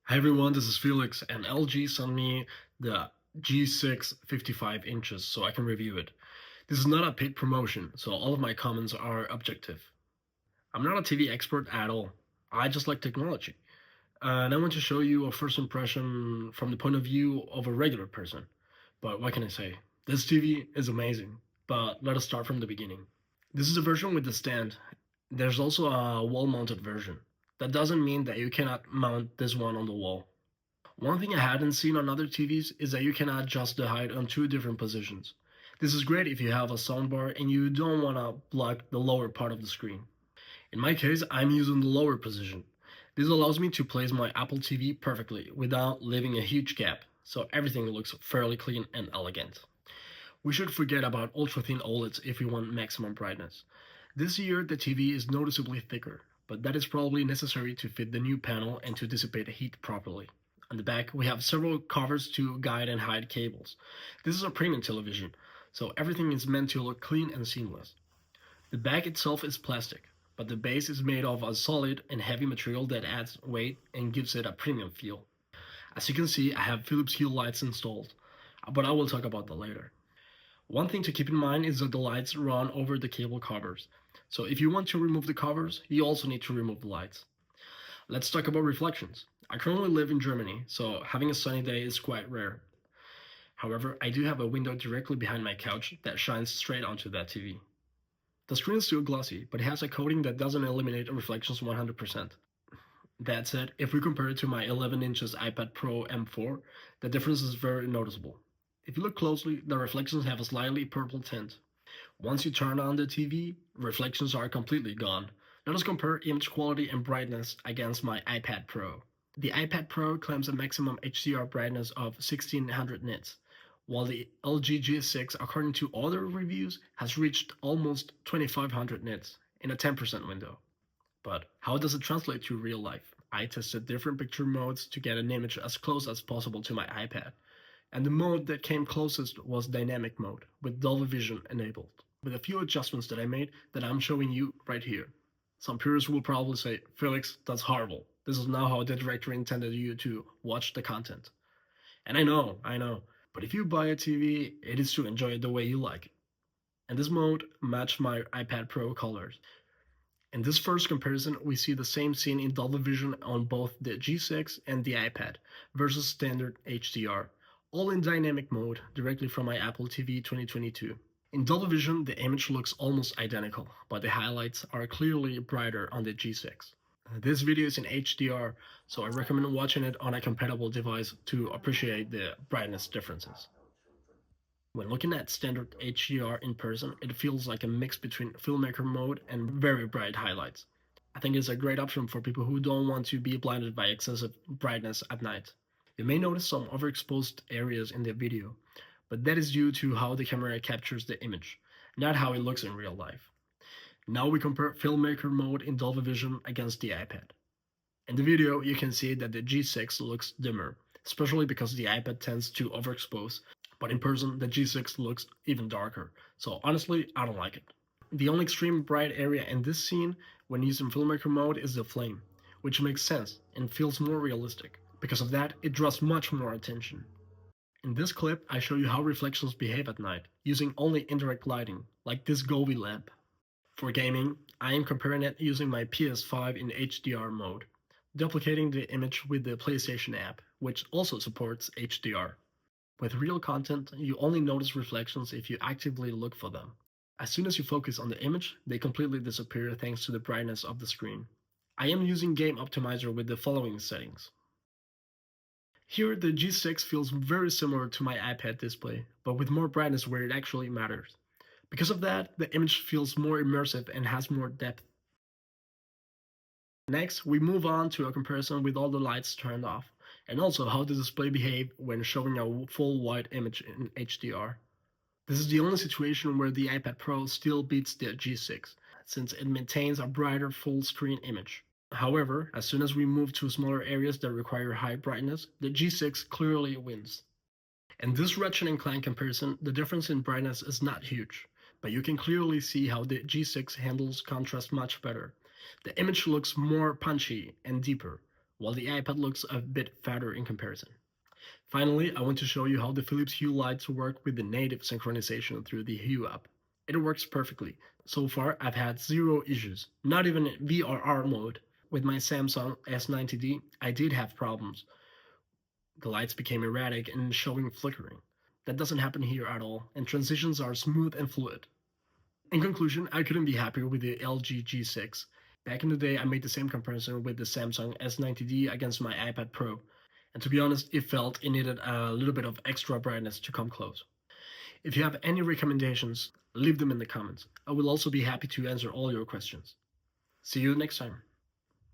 Hi everyone, this is Felix, and LG sent me the G6 55 inches so I can review it. This is not a paid promotion, so all of my comments are objective. I'm not a TV expert at all. I just like technology. And I want to show you a first impression from the point of view of a regular person. But what can I say? This TV is amazing, but let us start from the beginning. This is a version with the stand. There's also a wall-mounted version. That doesn't mean that you cannot mount this one on the wall. One thing I hadn't seen on other TVs is that you can adjust the height on two different positions. This is great if you have a soundbar and you don't want to block the lower part of the screen. In my case, I'm using the lower position. This allows me to place my Apple TV perfectly without leaving a huge gap, so everything looks fairly clean and elegant. We should forget about ultra-thin OLEDs if we want maximum brightness. This year the TV is noticeably thicker, but that is probably necessary to fit the new panel and to dissipate heat properly. On the back, we have several covers to guide and hide cables. This is a premium television, so everything is meant to look clean and seamless. The back itself is plastic, but the base is made of a solid and heavy material that adds weight and gives it a premium feel. As you can see, I have Philips Hue lights installed, but I will talk about that later. One thing to keep in mind is that the lights run over the cable covers, so if you want to remove the covers, you also need to remove the lights. Let's talk about reflections. I currently live in Germany, so having a sunny day is quite rare. However, I do have a window directly behind my couch that shines straight onto that TV. The screen is still glossy, but it has a coating that doesn't eliminate reflections 100%. That said, if we compare it to my 11 inches iPad Pro M4, the difference is very noticeable. If you look closely, the reflections have a slightly purple tint. Once you turn on the TV, reflections are completely gone. Let us compare image quality and brightness against my iPad Pro. The iPad Pro claims a maximum HDR brightness of 1600 nits, while the LG G6, according to other reviews, has reached almost 2500 nits in a 10% window. But how does it translate to real life? I tested different picture modes to get an image as close as possible to my iPad, and the mode that came closest was dynamic mode, with Dolby Vision enabled, with a few adjustments that I made that I'm showing you right here. Some purists will probably say, Felix, that's horrible. This is not how the director intended you to watch the content. And I know. But if you buy a TV, it is to enjoy it the way you like it. And this mode matched my iPad Pro colors. In this first comparison, we see the same scene in Dolby Vision on both the G6 and the iPad versus standard HDR, all in dynamic mode directly from my Apple TV 2022. In Dolby Vision, the image looks almost identical, but the highlights are clearly brighter on the G6. This video is in HDR, so I recommend watching it on a compatible device to appreciate the brightness differences. When looking at standard HDR in person, it feels like a mix between filmmaker mode and very bright highlights. I think it's a great option for people who don't want to be blinded by excessive brightness at night. You may notice some overexposed areas in the video, but that is due to how the camera captures the image, not how it looks in real life. Now we compare filmmaker mode in Dolby Vision against the iPad. In the video, you can see that the G6 looks dimmer, especially because the iPad tends to overexpose, but in person the G6 looks even darker, so honestly, I don't like it. The only extreme bright area in this scene when using filmmaker mode is the flame, which makes sense and feels more realistic. Because of that, it draws much more attention. In this clip, I show you how reflections behave at night, using only indirect lighting, like this Gobi lamp. For gaming, I am comparing it using my PS5 in HDR mode, duplicating the image with the PlayStation app, which also supports HDR. With real content, you only notice reflections if you actively look for them. As soon as you focus on the image, they completely disappear thanks to the brightness of the screen. I am using Game Optimizer with the following settings. Here, the G6 feels very similar to my iPad display, but with more brightness where it actually matters. Because of that, the image feels more immersive and has more depth. Next, we move on to a comparison with all the lights turned off, and also how the display behaves when showing a full wide image in HDR. This is the only situation where the iPad Pro still beats the G6, since it maintains a brighter full screen image. However, as soon as we move to smaller areas that require high brightness, the G6 clearly wins. In this Ratchet and Clank comparison, the difference in brightness is not huge, but you can clearly see how the G6 handles contrast much better. The image looks more punchy and deeper, while the iPad looks a bit fatter in comparison. Finally, I want to show you how the Philips Hue lights work with the native synchronization through the Hue app. It works perfectly. So far, I've had zero issues, not even in VRR mode. With my Samsung S90D, I did have problems. The lights became erratic and showing flickering. That doesn't happen here at all, and transitions are smooth and fluid. In conclusion, I couldn't be happier with the LG G6. Back in the day, I made the same comparison with the Samsung S90D against my iPad Pro, and to be honest, it needed a little bit of extra brightness to come close. If you have any recommendations, leave them in the comments. I will also be happy to answer all your questions. See you next time.